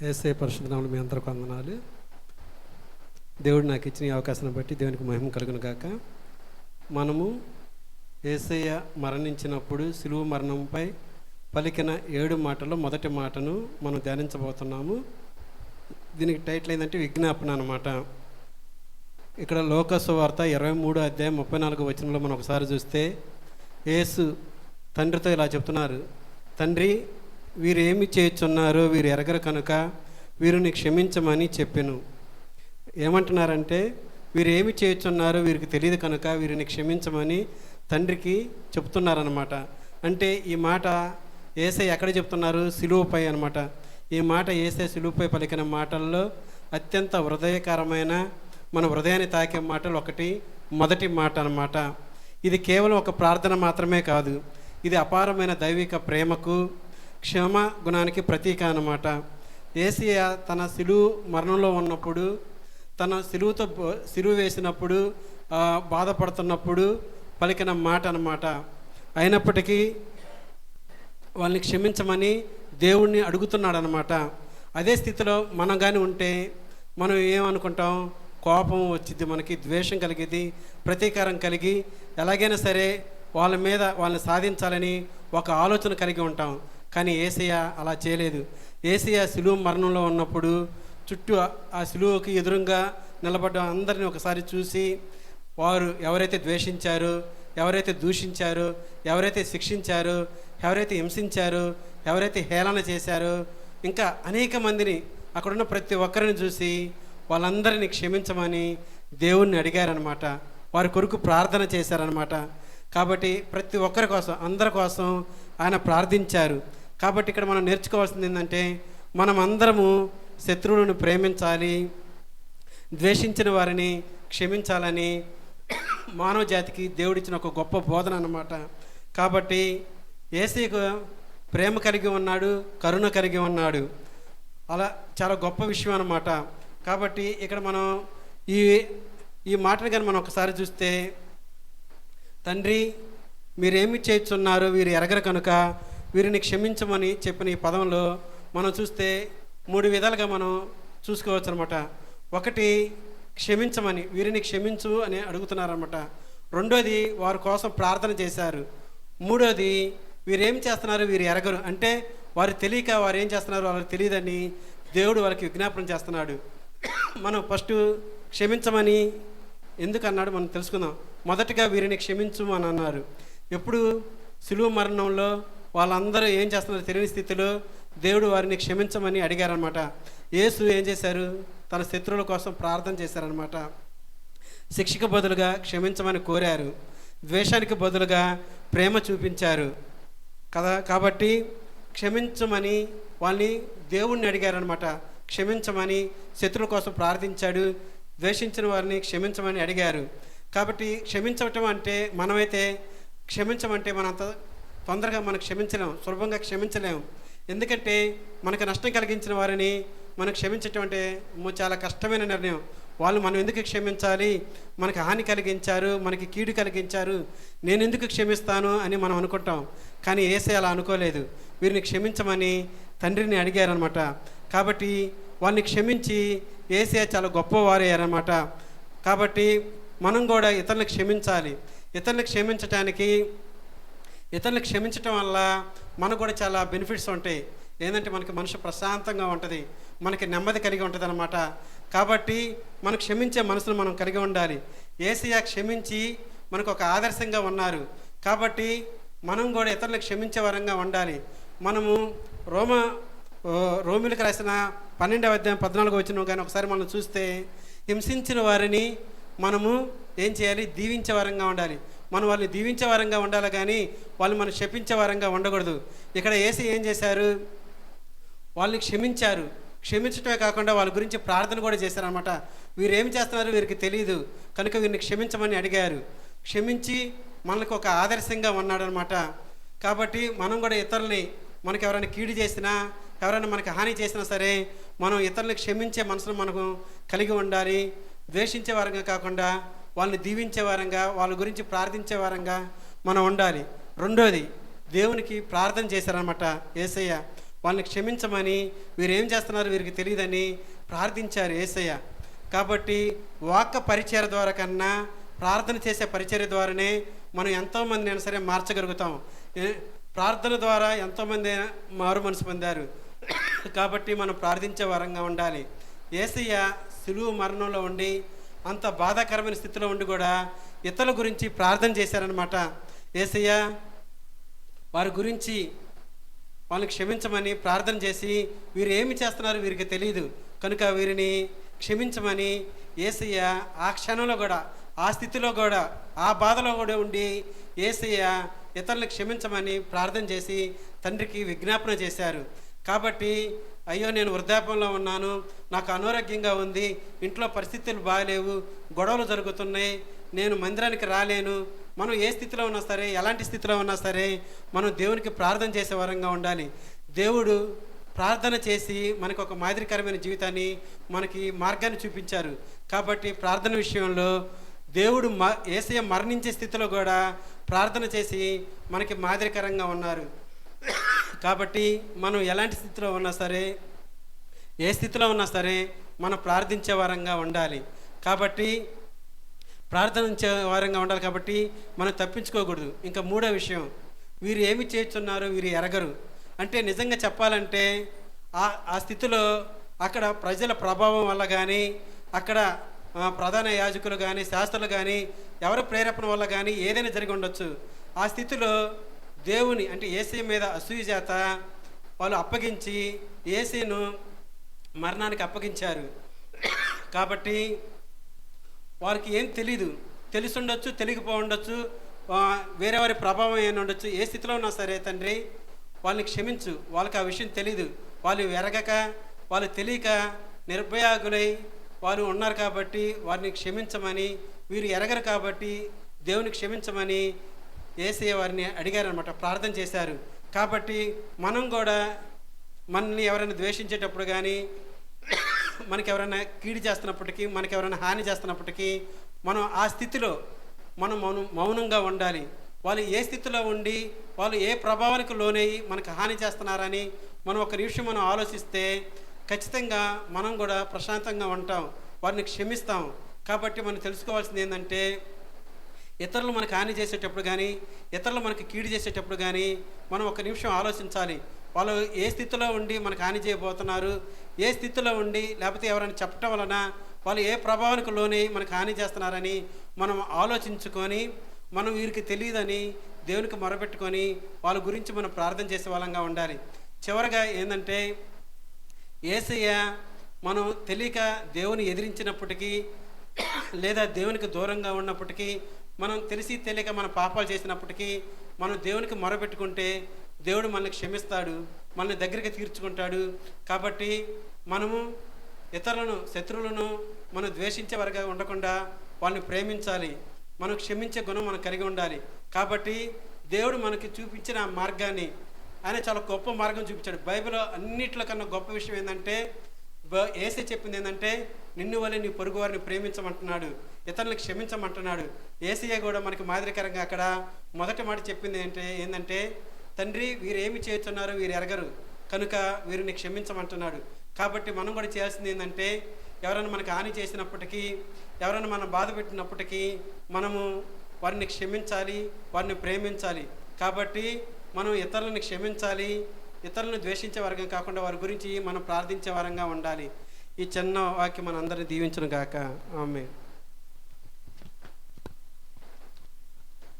యేసయ్య పరిశుద్ధ నామములో మీ అందరికీ వందనాలు. దేవుడు నాకు ఇచ్చిన ఈ అవకాశాన్ని బట్టి దేవునికి మహిమ కలుగును గాక. మనము యేసయ్య మరణించినప్పుడు సిలువ మరణంపై పలికిన 7 మాటల్లో మొదటి మాటను మనం ధ్యానించబోతున్నాము. దీనికి టైటిల్ ఏంటంటే విజ్ఞాపన అన్నమాట. ఇక్కడ లోకసువార్త 23వ అధ్యాయం 34వ వచనంలో మనం ఒకసారి చూస్తే యేసు తండ్రితో ఇలా చెప్తున్నారు, తండ్రి, వీరు ఏమి చేయుచున్నారో వీరు ఎరగరు కనుక వీరిని క్షమించమని చెప్పెను. ఏమంటున్నారంటే వీరు ఏమి చేయుచున్నారో వీరికి తెలియదు కనుక వీరిని క్షమించమని తండ్రికి చెప్తున్నారనమాట. అంటే ఈ మాట యేసయ్య ఎక్కడ చెప్తున్నారు? సిలువపై అనమాట. ఈ మాట యేసయ్య సిలువపై పలికిన మాటల్లో అత్యంత హృదయకరమైన, మన హృదయాన్ని తాకే మాటలు మొదటి మాట అన్నమాట. ఇది కేవలం ఒక ప్రార్థన మాత్రమే కాదు, ఇది అపారమైన దైవిక ప్రేమకు, క్షమ గుణానికి ప్రతీక అన్నమాట. యేసయ్య తన సిలువ మరణంలో ఉన్నప్పుడు, తన సిలువ వేసినప్పుడు, బాధపడుతున్నప్పుడు పలికిన మాట అన్నమాట. అయినప్పటికీ వాళ్ళని క్షమించమని దేవుణ్ణి అడుగుతున్నాడు అనమాట. అదే స్థితిలో మనం కానీ ఉంటే మనం ఏమనుకుంటాం? కోపం వచ్చింది, మనకి ద్వేషం కలిగింది, ప్రతీకారం కలిగి ఎలాగైనా సరే వాళ్ళని సాధించాలని ఒక ఆలోచన కలిగి ఉంటాం. కానీ యేసయ్య అలా చేయలేదు. యేసయ్య సిలువ మరణంలో ఉన్నప్పుడు చుట్టూ ఆ సిలువకి ఎదురుగా నిలబడ్డ అందరిని ఒకసారి చూసి, వారు ఎవరైతే ద్వేషించారో, ఎవరైతే దూషించారో, ఎవరైతే శిక్షించారో, ఎవరైతే హింసించారో, ఎవరైతే హేళన చేశారో, ఇంకా అనేక మందిని, అక్కడున్న ప్రతి ఒక్కరిని చూసి వాళ్ళందరినీ క్షమించమని దేవుణ్ణి అడిగారనమాట. వారి కొరకు ప్రార్థన చేశారనమాట. కాబట్టి ప్రతి ఒక్కరి కోసం, అందరి కోసం ఆయన ప్రార్థించారు. కాబట్టి ఇక్కడ మనం నేర్చుకోవాల్సింది ఏంటంటే, మనం అందరము శత్రువులను ప్రేమించాలి, ద్వేషించిన వారిని క్షమించాలని మానవ జాతికి దేవుడిచ్చిన ఒక గొప్ప బోధన అన్నమాట. కాబట్టి యేసయ్యకు ప్రేమ కలిగి ఉన్నాడు, కరుణ కలిగి ఉన్నాడు. అలా చాలా గొప్ప విషయం అన్నమాట. కాబట్టి ఇక్కడ మనం ఈ మాటలు కానీ మనం ఒకసారి చూస్తే, తండ్రి, మీరేమి చేస్తున్నారో వీరు ఎరగరు కనుక వీరిని క్షమించమని చెప్పిన ఈ పదంలో మనం చూస్తే 3 విధాలుగా మనం చూసుకోవచ్చు అనమాట. ఒకటి, క్షమించమని, వీరిని క్షమించు అని అడుగుతున్నారనమాట. రెండోది, వారి కోసం ప్రార్థన చేశారు. మూడోది, వీరేం చేస్తున్నారు వీరు ఎరగరు, అంటే వారు తెలియక వారు ఏం చేస్తున్నారు వాళ్ళకి తెలియదని దేవుడు వాళ్ళకి విజ్ఞాపనం చేస్తున్నాడు. మనం ఫస్ట్ క్షమించమని ఎందుకు అన్నాడు మనం తెలుసుకుందాం. మొదటిగా వీరిని క్షమించు అని అన్నారు. ఎప్పుడు? సిలువ మరణంలో వాళ్ళందరూ ఏం చేస్తున్నారు తెలియని స్థితిలో దేవుడు వారిని క్షమించమని అడిగారనమాట. యేసు ఏం చేశారు? తన శత్రువుల కోసం ప్రార్థన చేశారనమాట. శిక్షకు బదులుగా క్షమించమని కోరారు, ద్వేషానికి బదులుగా ప్రేమ చూపించారు కదా. కాబట్టి క్షమించమని వాళ్ళని దేవుణ్ణి అడిగారనమాట. క్షమించమని శత్రువుల కోసం ప్రార్థించాడు, ద్వేషించిన వారిని క్షమించమని అడిగారు. కాబట్టి క్షమించటం అంటే, మనమైతే క్షమించమంటే మనంత తొందరగా మనం క్షమించలేం, సులభంగా క్షమించలేము. ఎందుకంటే మనకు నష్టం కలిగించిన వారిని మనం క్షమించటం అంటే చాలా కష్టమైన నిర్ణయం. వాళ్ళు మనం ఎందుకు క్షమించాలి? మనకు హాని కలిగించారు, మనకి కీడు కలిగించారు, నేను ఎందుకు క్షమిస్తాను అని మనం అనుకుంటాం. కానీ యేసయ్య అలా అనుకోలేదు. వీరిని క్షమించమని తండ్రిని అడిగారనమాట. కాబట్టి వాళ్ళని క్షమించి యేసయ్య చాలా గొప్పవారయ్యారనమాట. కాబట్టి మనం కూడా ఇతరులను క్షమించాలి. ఇతరులను క్షమించటం వల్ల మనకు కూడా చాలా బెనిఫిట్స్ ఉంటాయి. ఏంటంటే మనకి మనసు ప్రశాంతంగా ఉంటుంది, మనకి నెమ్మది కలిగి ఉంటుంది అనమాట. కాబట్టి మనం క్షమించే మనసును మనం కలిగి ఉండాలి. యేసయ్య క్షమించి మనకు ఒక ఆదర్శంగా ఉన్నారు. కాబట్టి మనం కూడా ఇతరులను క్షమించే వరంగా ఉండాలి. మనము రోమిలకు రాసిన 12వ అధ్యాయం 14వ వచనం కానీ ఒకసారి మనం చూస్తే, హింసించిన వారిని మనము ఏం చేయాలి? దీవించే వరంగా ఉండాలి. మనం వాళ్ళని దీవించే వరంగా ఉండాలి, కానీ వాళ్ళు మనం శపించే వరంగా ఉండకూడదు. ఇక్కడ యేసయ్య ఏం చేశారు? వాళ్ళని క్షమించారు. క్షమించటమే కాకుండా వాళ్ళ గురించి ప్రార్థన కూడా చేశారనమాట. వీరు ఏం చేస్తున్నారు వీరికి తెలియదు కనుక వీరిని క్షమించమని అడిగారు. క్షమించి మనకు ఒక ఆదర్శంగా ఉన్నాడనమాట. కాబట్టి మనం కూడా ఇతరుల్ని, మనకు ఎవరైనా కీడు చేసినా, ఎవరైనా మనకి హాని చేసినా సరే, మనం ఇతరులను క్షమించే మనసును మనకు కలిగి ఉండాలి. ద్వేషించే వారంగా కాకుండా వాళ్ళని దీవించే వారంగా, వాళ్ళ గురించి ప్రార్థించే వారంగా మనం ఉండాలి. రెండోది, దేవునికి ప్రార్థన చేశారనమాట యేసయ్య. వాళ్ళని క్షమించమని, వీరేం చేస్తున్నారు వీరికి తెలియదని ప్రార్థించారు యేసయ్య. కాబట్టి వాక్య పరిచర్య ద్వారా కన్నా ప్రార్థన చేసే పరిచర్య ద్వారానే మనం ఎంతోమంది అయినా సరే మార్చగలుగుతాం. ప్రార్థన ద్వారా ఎంతోమంది మారు మనసు పొందారు. కాబట్టి మనం ప్రార్థించే వారంగా ఉండాలి. యేసయ్య సిలువ మరణంలో ఉండి అంత బాధాకరమైన స్థితిలో ఉండి కూడా ఇతరుల గురించి ప్రార్థన చేశారనమాట. యేసయ్య వారి గురించి వాళ్ళని క్షమించమని ప్రార్థన చేసి, వీరు ఏమి చేస్తున్నారు వీరికి తెలియదు కనుక వీరిని క్షమించమని యేసయ్య ఆ క్షణంలో కూడా, ఆ స్థితిలో కూడా, ఆ బాధలో కూడా ఉండి యేసయ్య ఇతరులను క్షమించమని ప్రార్థన చేసి తండ్రికి విజ్ఞాపన చేశారు. కాబట్టి అయ్యో నేను వృద్ధాప్యంలో ఉన్నాను, నాకు అనారోగ్యంగా ఉంది, ఇంట్లో పరిస్థితులు బాగాలేవు, గొడవలు జరుగుతున్నాయి, నేను మందిరానికి రాలేను. మనం ఏ స్థితిలో ఉన్నా సరే, ఎలాంటి స్థితిలో ఉన్నా సరే మనం దేవునికి ప్రార్థన చేసే వరంగా ఉండాలి. దేవుడు ప్రార్థన చేసి మనకు ఒక మాదిరికరమైన జీవితాన్ని, మనకి మార్గాన్ని చూపించారు. కాబట్టి ప్రార్థన విషయంలో దేవుడు యేసయ్య మరణించే స్థితిలో కూడా ప్రార్థన చేసి మనకి మాదిరికరంగా ఉన్నారు. కాబట్టి మనం ఎలాంటి స్థితిలో ఉన్నా సరే, ఏ స్థితిలో ఉన్నా సరే మనం ప్రార్థించే వారంగా ఉండాలి. కాబట్టి ప్రార్థించే వారంగా ఉండాలి. కాబట్టి మనం తప్పించుకోకూడదు. ఇంకా మూడో విషయం, వీరు ఏమి చేస్తున్నారో వీరు ఎరగరు. అంటే నిజంగా చెప్పాలంటే ఆ స్థితిలో అక్కడ ప్రజల ప్రభావం వల్ల కానీ, అక్కడ ప్రధాన యాజకులు కానీ, శాస్త్రులు కానీ, ఎవరి ప్రేరేపణ వల్ల కానీ ఏదైనా జరిగి ఉండొచ్చు. ఆ స్థితిలో దేవుని అంటే యేసయ్య మీద అసూయ చేత వాళ్ళు అప్పగించి యేసయ్యను మరణానికి అప్పగించారు. కాబట్టి వారికి ఏం తెలీదు, తెలిసుండొచ్చు, తెలియకపోవచ్చు, వేరే వారి ప్రభావం ఏమి ఉండొచ్చు. ఏ స్థితిలో ఉన్నా సరే తండ్రి వాళ్ళని క్షమించు. వాళ్ళకి ఆ విషయం తెలీదు, వాళ్ళు ఎరగక, వాళ్ళు తెలియక నిర్భయాగులై వాళ్ళు ఉన్నారు. కాబట్టి వారిని క్షమించమని, వీరు ఎరగరు కాబట్టి దేవుని క్షమించమని యేసయ్య వారిని అడిగారనమాట, ప్రార్థన చేశారు. కాబట్టి మనం కూడా మనల్ని ఎవరైనా ద్వేషించేటప్పుడు కానీ, మనకి ఎవరైనా కీడు చేస్తున్నప్పటికీ, మనకి ఎవరైనా హాని చేస్తున్నప్పటికీ మనం ఆ స్థితిలో మనం మౌనంగా ఉండాలి. వాళ్ళు ఏ స్థితిలో ఉండి వాళ్ళు ఏ ప్రభావానికి లోనయ్యి మనకు హాని చేస్తున్నారని మనం ఒక నిమిషం మనం ఆలోచిస్తే ఖచ్చితంగా మనం కూడా ప్రశాంతంగా ఉంటాం, వారిని క్షమిస్తాం. కాబట్టి మనం తెలుసుకోవాల్సింది ఏంటంటే, ఇతరులు మనకు హాని చేసేటప్పుడు కానీ, ఇతరులు మనకి కీడు చేసేటప్పుడు కానీ మనం ఒక నిమిషం ఆలోచించాలి. వాళ్ళు ఏ స్థితిలో ఉండి మనకు హాని చేయబోతున్నారు, ఏ స్థితిలో ఉండి, లేకపోతే ఎవరైనా చెప్పటం వలన వాళ్ళు ఏ ప్రభావానికి లోనై మనకు హాని చేస్తున్నారని మనం ఆలోచించుకొని, మనం వీరికి తెలియదని దేవునికి మొరపెట్టుకొని వాళ్ళ గురించి మనం ప్రార్థన చేసే వాళ్ళంగా ఉండాలి. చివరిగా ఏంటంటే, యేసయ్య మనం తెలియక దేవుని ఎదిరించినప్పటికీ, లేదా దేవునికి దూరంగా ఉన్నప్పటికీ, మనం తెలిసి తెలియక మన పాపాలు చేసినప్పటికీ మనం దేవునికి మొరపెట్టుకుంటే దేవుడు మనల్ని క్షమిస్తాడు, మనల్ని దగ్గరికి తీర్చుకుంటాడు. కాబట్టి మనము ఇతరులను, శత్రువులను మనం ద్వేషించే వరగా ఉండకుండా వాళ్ళని ప్రేమించాలి. మనం క్షమించే గుణం మనం కలిగి ఉండాలి. కాబట్టి దేవుడు మనకి చూపించిన ఆ మార్గాన్ని, ఆయన చాలా గొప్ప మార్గం చూపించాడు. బైబిల్లో అన్నిట్లో కన్నా గొప్ప విషయం ఏంటంటే, యేసయ్య చెప్పింది ఏంటంటే, నిన్ను వలె నీ పొరుగు వారిని ప్రేమించమంటున్నాడు, ఇతరులను క్షమించమంటున్నాడు. యేసయ్య కూడా మనకి మాదిరికరంగా అక్కడ మొదటి మాట చెప్పింది ఏంటంటే, తండ్రి వీరు ఏమి చేస్తున్నారో వీరు ఎరగరు కనుక వీరిని క్షమించమంటున్నాడు. కాబట్టి మనం కూడా చేయాల్సింది ఏంటంటే, ఎవరైనా మనకు హాని చేసినప్పటికీ, ఎవరైనా మనం బాధ పెట్టినప్పటికీ మనము వారిని క్షమించాలి, వారిని ప్రేమించాలి. కాబట్టి మనం ఇతరులను క్షమించాలి, ఇతరులను ద్వేషించే వర్గం కాకుండా వారి గురించి మనం ప్రార్థించే వరంగా ఉండాలి. ఈ చిన్న వాక్యం మన అందరిని దీవించును గాక. ఆమేన్.